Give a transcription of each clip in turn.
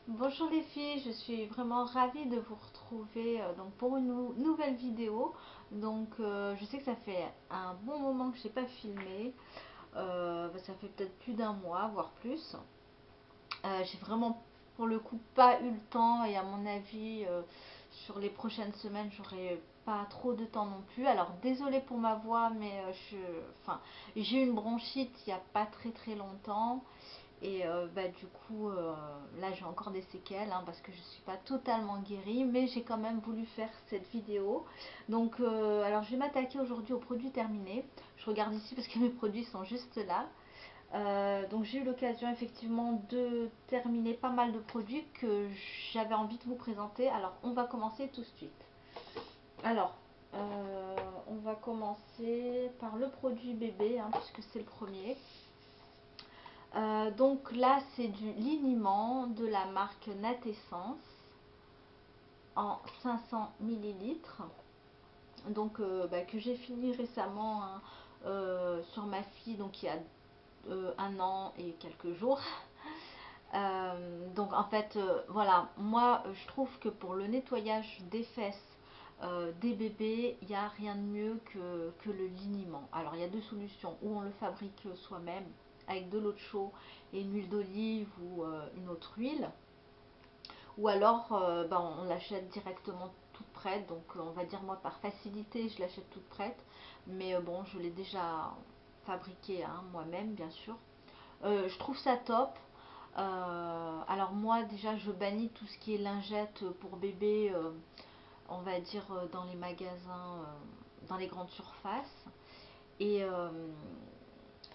Bonjour les filles, je suis vraiment ravie de vous retrouver donc pour une nouvelle vidéo. Je sais que ça fait un bon moment que je n'ai pas filmé. Ça fait peut-être plus d'un mois, voire plus. J'ai vraiment pour le coup pas eu le temps et à mon avis sur les prochaines semaines j'aurai pas trop de temps non plus. Alors désolée pour ma voix mais j'ai eu une bronchite il n'y a pas très longtemps. Du coup, là j'ai encore des séquelles hein, parce que je ne suis pas totalement guérie, mais j'ai quand même voulu faire cette vidéo. Alors je vais m'attaquer aujourd'hui aux produits terminés. Je regarde ici parce que mes produits sont juste là. Donc j'ai eu l'occasion effectivement de terminer pas mal de produits que j'avais envie de vous présenter. Alors on va commencer tout de suite. Alors, on va commencer par le produit bébé, hein, puisque c'est le premier. Donc là, c'est du liniment de la marque Natessence en 500 millilitres. Que j'ai fini récemment hein, sur ma fille, donc il y a un an et quelques jours. Voilà, moi je trouve que pour le nettoyage des fesses des bébés, il n'y a rien de mieux que le liniment. Alors il y a deux solutions, ou on le fabrique soi-même avec de l'eau de chaud et une huile d'olive ou une autre huile, ou alors on l'achète directement toute prête. Donc on va dire moi par facilité je l'achète toute prête, mais bon je l'ai déjà fabriquée hein, moi-même bien sûr. Je trouve ça top. Alors moi déjà je bannis tout ce qui est lingette pour bébé, on va dire dans les magasins, dans les grandes surfaces. Et, euh,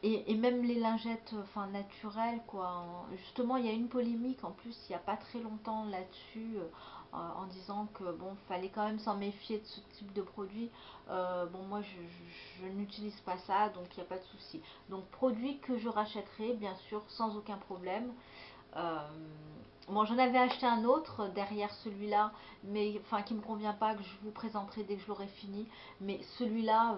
et même les lingettes enfin, naturelles quoi. Justement il y a une polémique en plus il n'y a pas très longtemps là-dessus, en disant que bon fallait quand même s'en méfier de ce type de produit. Bon moi je n'utilise pas ça donc il n'y a pas de souci. Donc produit que je rachèterai bien sûr sans aucun problème. euh, Bon, j'en avais acheté un autre derrière celui-là, mais enfin qui me convient pas, que je vous présenterai dès que je l'aurai fini. Mais celui-là,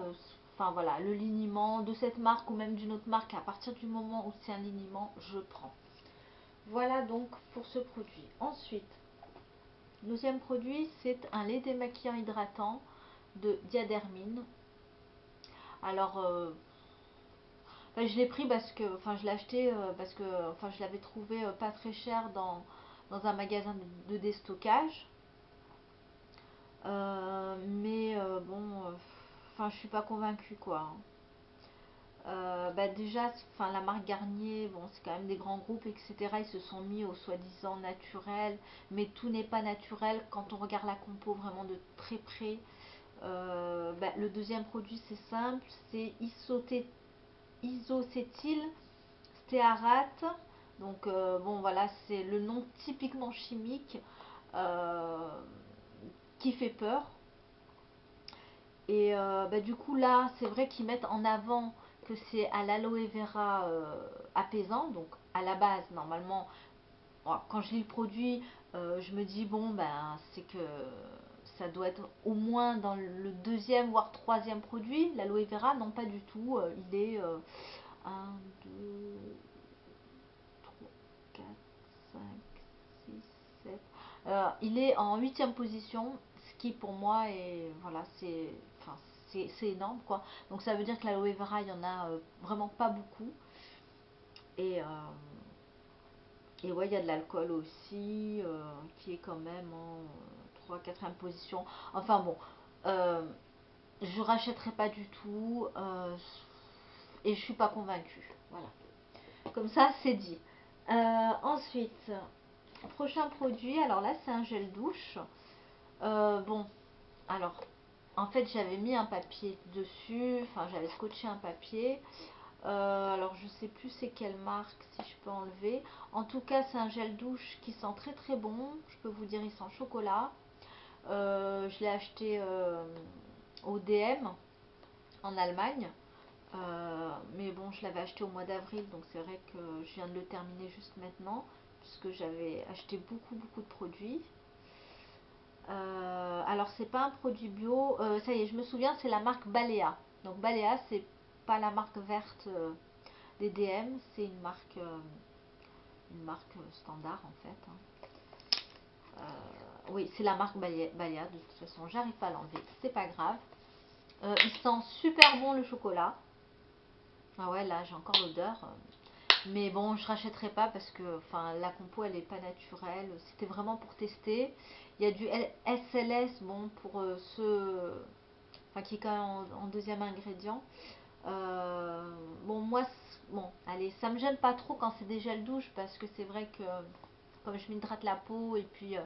enfin voilà, le liniment de cette marque ou même d'une autre marque, à partir du moment où c'est un liniment, je prends. Voilà donc pour ce produit. Ensuite, deuxième produit, c'est un lait démaquillant hydratant de Diadermine. Alors, je l'ai pris parce que, enfin, je l'ai acheté parce que, enfin, je l'avais trouvé pas très cher dans un magasin de déstockage. Enfin, je suis pas convaincue quoi. Déjà, enfin, la marque Garnier, bon, c'est quand même des grands groupes, etc. Ils se sont mis au soi-disant naturel, mais tout n'est pas naturel quand on regarde la compo vraiment de très près. Le deuxième produit, c'est simple, c'est isocétyl stéarate. Bon, voilà, c'est le nom typiquement chimique euh, qui fait peur. Du coup, là, c'est vrai qu'ils mettent en avant que c'est à l'aloe vera apaisant. Donc, à la base, normalement, bon, quand je lis le produit, je me dis, bon, ben, c'est que ça doit être au moins dans le deuxième, voire troisième produit. L'aloe vera, non, pas du tout. Il est 1, 2, 3, 4, 5, 6, 7. Il est en huitième position, ce qui pour moi est, voilà, c'est énorme quoi. Donc ça veut dire que l'aloe vera, il y en a vraiment pas beaucoup. Et, euh, et ouais, il y a de l'alcool aussi, qui est quand même en 3 4 position. Enfin bon, euh, je rachèterai pas du tout, et je suis pas convaincue. Voilà. Comme ça, c'est dit. Ensuite, prochain produit, alors là, c'est un gel douche. Bon, alors, en fait, j'avais mis un papier dessus, enfin, j'avais scotché un papier. Alors, je sais plus c'est quelle marque, si je peux enlever. En tout cas, c'est un gel douche qui sent très bon. Je peux vous dire, il sent chocolat. Je l'ai acheté au DM en Allemagne. Mais bon, je l'avais acheté au mois d'avril, donc c'est vrai que je viens de le terminer juste maintenant, puisque j'avais acheté beaucoup de produits. Alors c'est pas un produit bio, ça y est, je me souviens, c'est la marque Balea. Donc Balea, c'est pas la marque verte des DM, c'est une marque standard en fait, hein. Oui, c'est la marque Balia. De toute façon, j'arrive pas à l'enlever. C'est pas grave. Il sent super bon le chocolat. Ah ouais, là, j'ai encore l'odeur. Mais bon, je rachèterai pas parce que enfin, la compo, elle est pas naturelle. C'était vraiment pour tester. Il y a du SLS, bon, pour ceux... Enfin, qui est quand même en deuxième ingrédient. Bon, moi, bon, allez, ça me gêne pas trop quand c'est des gels douche parce que c'est vrai que comme je m'hydrate la peau et puis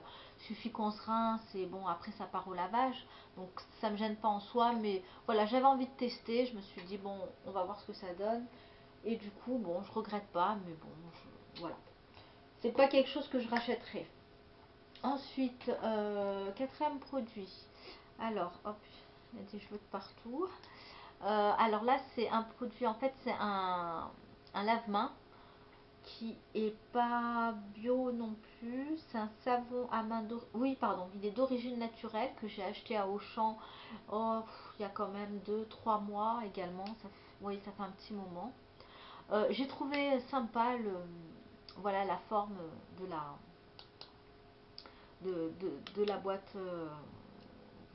suffit qu'on se rince et bon, après ça part au lavage. Donc ça me gêne pas en soi, mais voilà, j'avais envie de tester. Je me suis dit, bon, on va voir ce que ça donne. Et du coup, bon, je regrette pas, mais bon, voilà. C'est pas quelque chose que je rachèterai. Ensuite, quatrième produit. Alors, hop, il y a des cheveux de partout. Alors là, c'est un produit, en fait, c'est un lave-main qui est pas bio non plus. C'est un savon à main d'origine. Oui, pardon, il est d'origine naturelle que j'ai acheté à Auchan. Oh, il y a quand même 2-3 mois également. Oui, ça fait un petit moment. J'ai trouvé sympa voilà, la forme de la boîte.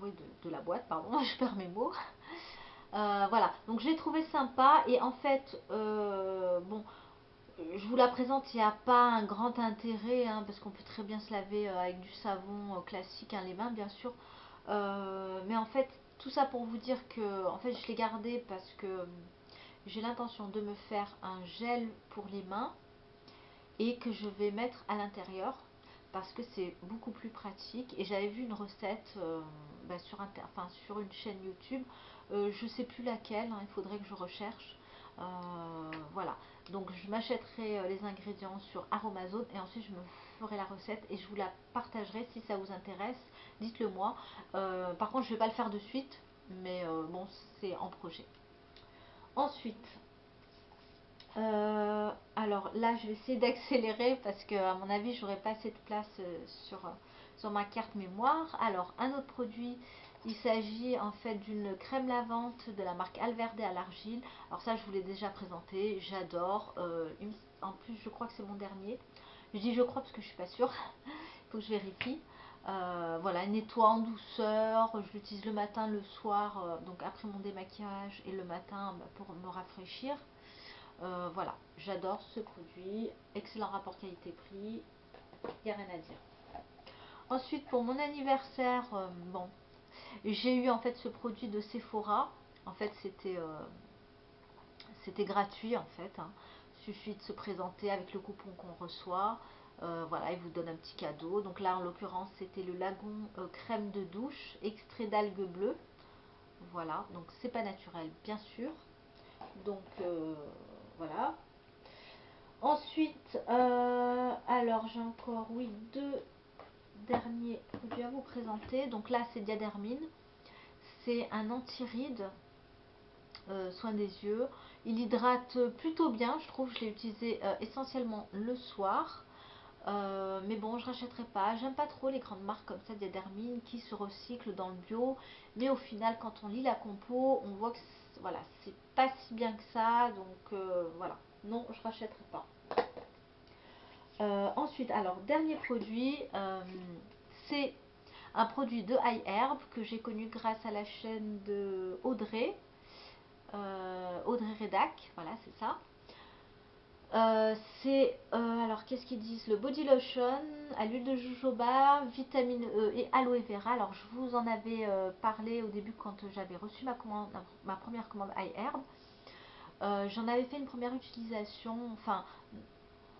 Oui, de la boîte, pardon, je perds mes mots. Voilà, donc j'ai trouvé sympa et en fait, bon, je vous la présente, il n'y a pas un grand intérêt hein, parce qu'on peut très bien se laver avec du savon classique, hein, les mains bien sûr. Mais en fait, tout ça pour vous dire que en fait, je l'ai gardé parce que j'ai l'intention de me faire un gel pour les mains et que je vais mettre à l'intérieur parce que c'est beaucoup plus pratique. Et j'avais vu une recette sur une chaîne YouTube, je sais plus laquelle, hein, il faudrait que je recherche. Voilà, donc je m'achèterai les ingrédients sur Aromazone et ensuite je me ferai la recette et je vous la partagerai si ça vous intéresse. Dites-le moi. Par contre, je vais pas le faire de suite, mais bon, c'est en projet. Ensuite, alors là, je vais essayer d'accélérer parce que, à mon avis, j'aurai pas assez de place sur ma carte mémoire. Alors, un autre produit, il s'agit en fait d'une crème lavante de la marque Alverde à l'argile. Alors ça, je vous l'ai déjà présenté, j'adore. En plus, je crois que c'est mon dernier. Je dis je crois parce que je suis pas sûre. Il faut que je vérifie. Voilà, il nettoie en douceur. Je l'utilise le matin, le soir, donc après mon démaquillage et le matin pour me rafraîchir. Voilà, j'adore ce produit, excellent rapport qualité-prix, il n'y a rien à dire. Ensuite, pour mon anniversaire, bon, j'ai eu en fait ce produit de Sephora. En fait, c'était gratuit en fait. Hein. Il suffit de se présenter avec le coupon qu'on reçoit. Voilà, il vous donne un petit cadeau. Donc là, en l'occurrence, c'était le Lagon crème de douche, extrait d'algues bleues. Voilà, donc c'est pas naturel, bien sûr. Donc voilà. Ensuite, alors j'ai encore, oui, deux derniers produits à vous présenter. Donc là, c'est Diadermine. C'est un anti-rides, soin des yeux. Il hydrate plutôt bien, je trouve. Je l'ai utilisé essentiellement le soir. Mais bon, je rachèterai pas. J'aime pas trop les grandes marques comme ça, Diadermine, qui se recyclent dans le bio. Mais au final, quand on lit la compo, on voit que voilà, c'est pas si bien que ça. Donc voilà, non, je rachèterai pas. Ensuite, alors, dernier produit, c'est un produit de iHerb que j'ai connu grâce à la chaîne de Audrey, Audrey Redac, voilà, c'est ça. Alors qu'est-ce qu'ils disent? Le body lotion à l'huile de jojoba, vitamine E et aloe vera. Alors je vous en avais parlé au début quand j'avais reçu ma première commande iHerb. J'en avais fait une première utilisation, enfin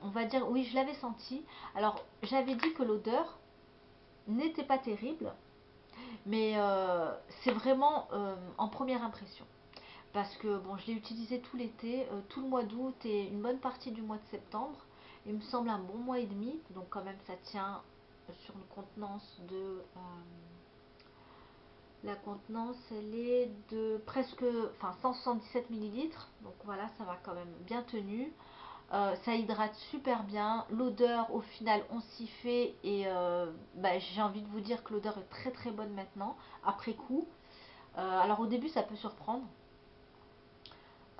on va dire, oui, je l'avais senti. Alors, j'avais dit que l'odeur n'était pas terrible, mais c'est vraiment en première impression. Parce que, bon, je l'ai utilisé tout l'été, tout le mois d'août et une bonne partie du mois de septembre. Il me semble un bon mois et demi, donc quand même, ça tient sur une contenance de... la contenance, elle est de presque, enfin, 177 millilitres. Donc voilà, ça m'a quand même bien tenu. Ça hydrate super bien. L'odeur, au final, on s'y fait. Et j'ai envie de vous dire que l'odeur est très très bonne maintenant, après coup. Alors au début, ça peut surprendre.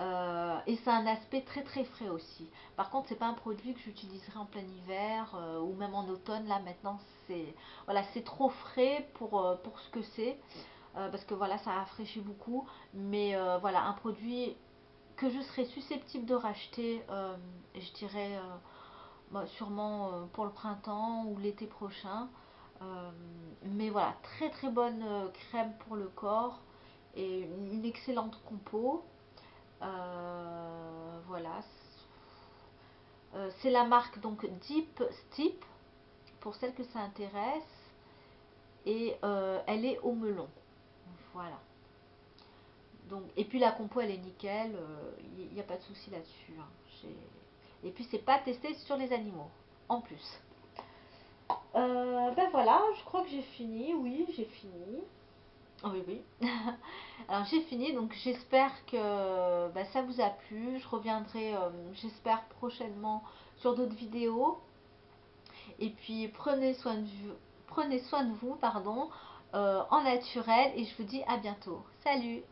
Et c'est un aspect très très frais aussi. Par contre, c'est pas un produit que j'utiliserai en plein hiver ou même en automne. Là maintenant, c'est voilà, c'est trop frais pour ce que c'est. Parce que voilà, ça rafraîchit beaucoup. Mais voilà, un produit que je serais susceptible de racheter, je dirais bah, sûrement pour le printemps ou l'été prochain. Euh, mais voilà, très très bonne crème pour le corps et une excellente compo. Voilà. C'est la marque donc Deep Steep pour celles que ça intéresse. Et elle est au melon. Voilà. Donc, et puis la compo elle est nickel, il n'y a pas de souci là-dessus, hein. Et puis c'est pas testé sur les animaux en plus. Ben voilà, je crois que j'ai fini. Oui, j'ai fini. Oh oui, oui. Alors j'ai fini, donc j'espère que bah, ça vous a plu. Je reviendrai, j'espère, prochainement sur d'autres vidéos. Et puis prenez soin de vous, pardon, en naturel. Et je vous dis à bientôt. Salut!